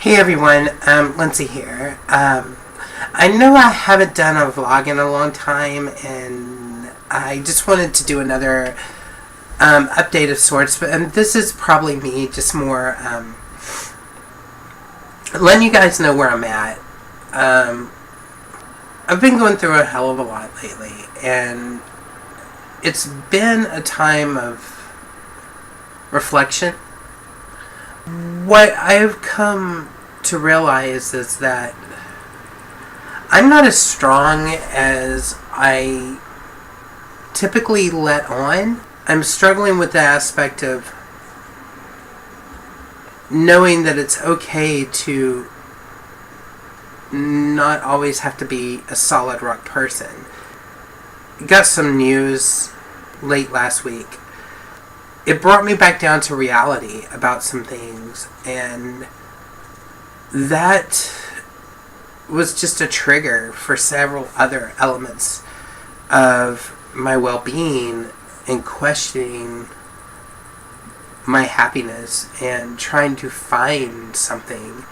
Hey everyone, Lindsay here. I know I haven't done a vlog in a long time, and I just wanted to do another update of sorts, and this is probably me just more letting you guys know where I'm at. I've been going through a hell of a lot lately, and it's been a time of reflection. What I've come to realize is that I'm not as strong as I typically let on. I'm struggling with the aspect of knowing that it's okay to not always have to be a solid rock person. Got some news late last week. It brought me back down to reality about some things, and that was just a trigger for several other elements of my well-being and questioning my happiness and trying to find something.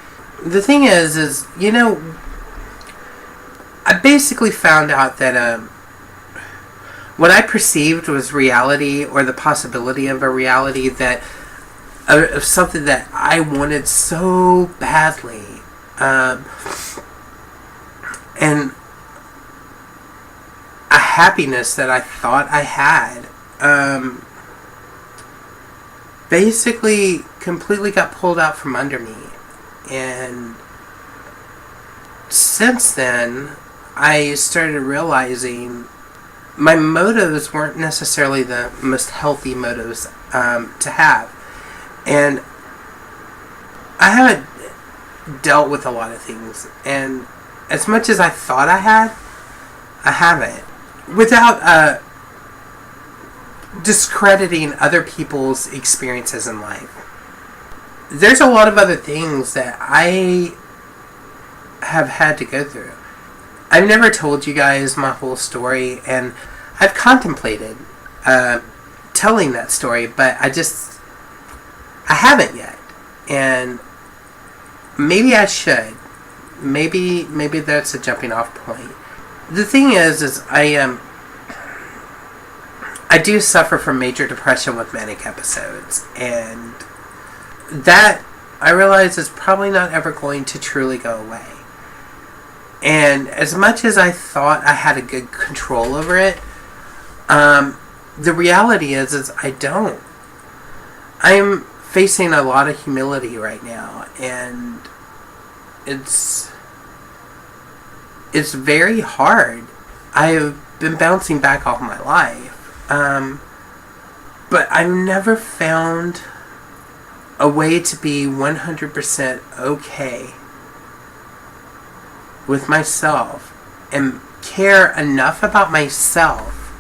The thing is, I basically found out that what I perceived was reality, or the possibility of a reality that of something that I wanted so badly, and a happiness that I thought I had, basically completely got pulled out from under me. And since then, I started realizing my motives weren't necessarily the most healthy motives to have. And I haven't dealt with a lot of things. And as much as I thought I had, I haven't. Without discrediting other people's experiences in life. There's a lot of other things that I have had to go through. I've never told you guys my whole story, and I've contemplated telling that story, but I haven't yet. And maybe I should. Maybe that's a jumping off point. The thing is I do suffer from major depression with manic episodes, and that I realize is probably not ever going to truly go away. And as much as I thought I had a good control over it, the reality is I don't. I'm facing a lot of humility right now, and it's very hard. I've been bouncing back all my life, but I've never found a way to be 100% okay with myself and care enough about myself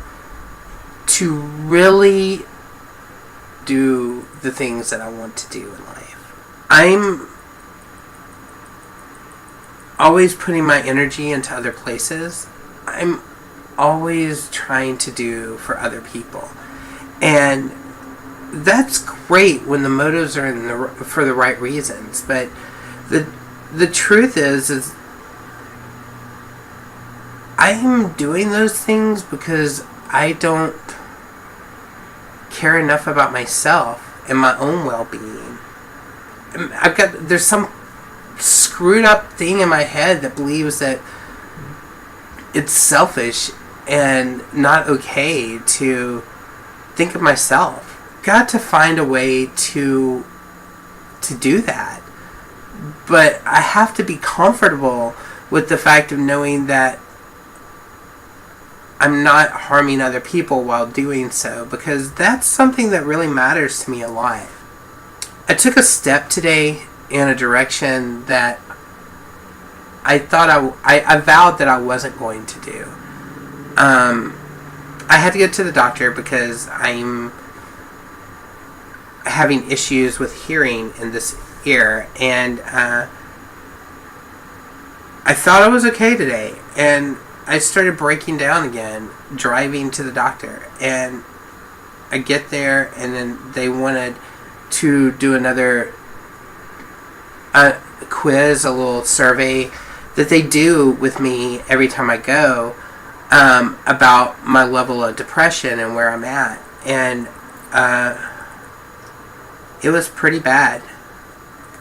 to really do the things that I want to do in life. I'm always putting my energy into other places. I'm always trying to do for other people. And that's great when the motives are for the right reasons. But the truth is I'm doing those things because I don't care enough about myself and my own well-being. There's some screwed up thing in my head that believes that it's selfish and not okay to think of myself. Got to find a way to do that. But I have to be comfortable with the fact of knowing that I'm not harming other people while doing so, because that's something that really matters to me a lot. I took a step today in a direction that I thought I vowed that I wasn't going to do. I had to get to the doctor because I'm having issues with hearing in this ear, and I thought I was okay today, and I started breaking down again, driving to the doctor, and I get there, and then they wanted to do another quiz, a little survey that they do with me every time I go, about my level of depression and where I'm at. And it was pretty bad.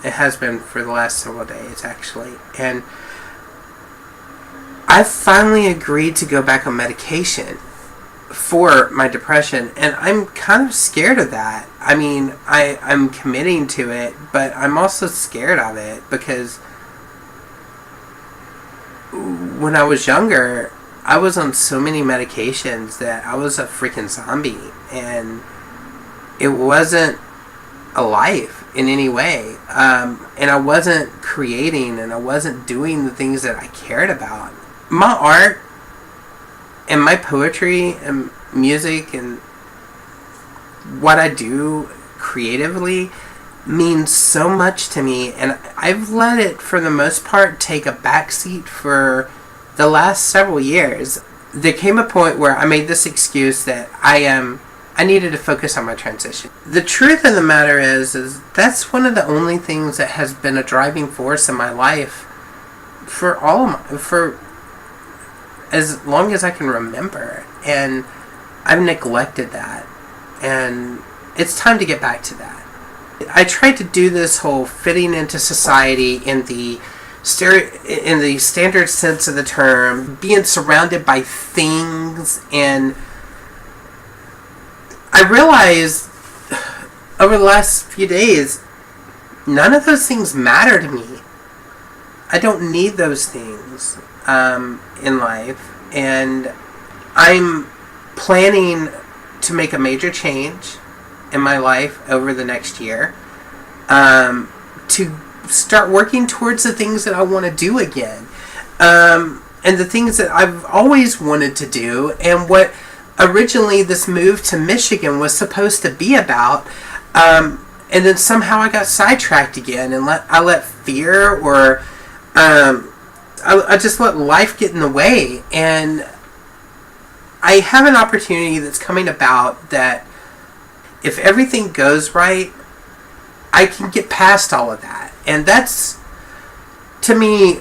It has been for the last several days, actually. And I finally agreed to go back on medication for my depression, and I'm kind of scared of that. I mean, I'm committing to it, but I'm also scared of it because when I was younger, I was on so many medications that I was a freaking zombie, and it wasn't a life in any way. And I wasn't creating, and I wasn't doing the things that I cared about. My art and my poetry and music and what I do creatively means so much to me, and I've let it, for the most part, take a backseat for the last several years. There came a point where I made this excuse that I needed to focus on my transition. The truth of the matter is that's one of the only things that has been a driving force in my life for as long as I can remember, and I've neglected that, and it's time to get back to that. I tried to do this whole fitting into society in the standard sense of the term, being surrounded by things, and I realized over the last few days, none of those things matter to me. I don't need those things in life, and I'm planning to make a major change in my life over the next year, to start working towards the things that I want to do again, and the things that I've always wanted to do, and what originally this move to Michigan was supposed to be about, and then somehow I got sidetracked again, and I let fear, or I just let life get in the way, and I have an opportunity that's coming about that if everything goes right, I can get past all of that. And that's, to me,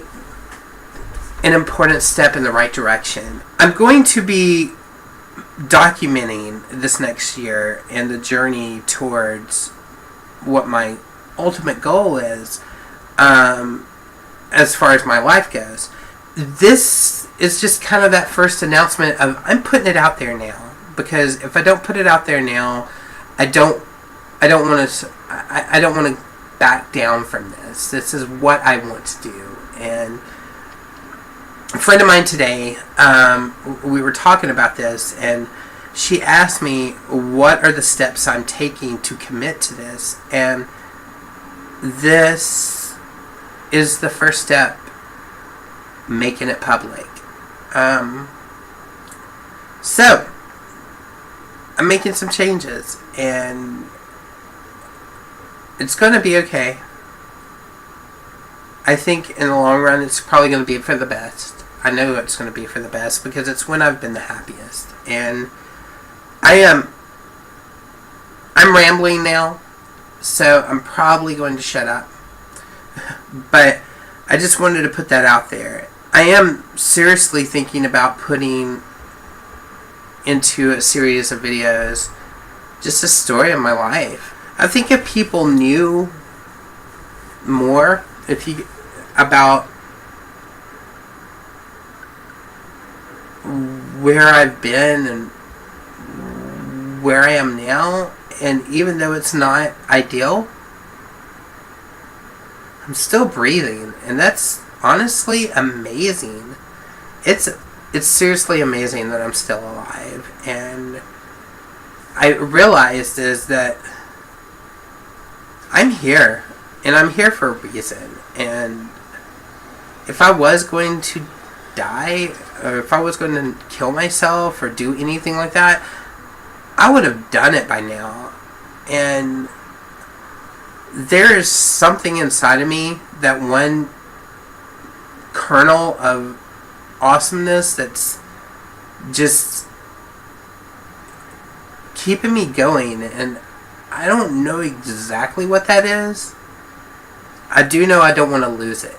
an important step in the right direction. I'm going to be documenting this next year and the journey towards what my ultimate goal is, as far as my life goes. This is just kind of that first announcement of I'm putting it out there now, because if I don't put it out there now, I don't want to back down from this. This is what I want to do. And a friend of mine today, we were talking about this, and she asked me what are the steps I'm taking to commit to this, and this is the first step, making it public. So I'm making some changes, and it's going to be okay. I think in the long run it's probably going to be for the best. I know it's going to be for the best because it's when I've been the happiest. And I'm rambling now, so I'm probably going to shut up. But I just wanted to put that out there. I am seriously thinking about putting into a series of videos just a story of my life. I think if people knew more about where I've been and where I am now, and even though it's not ideal, I'm still breathing, and that's honestly amazing. It's seriously amazing that I'm still alive, and I realized is that I'm here, and I'm here for a reason. And if I was going to die, or if I was going to kill myself or do anything like that, I would have done it by now. And there is something inside of me, that one kernel of awesomeness that's just keeping me going, and I don't know exactly what that is. I do know I don't want to lose it.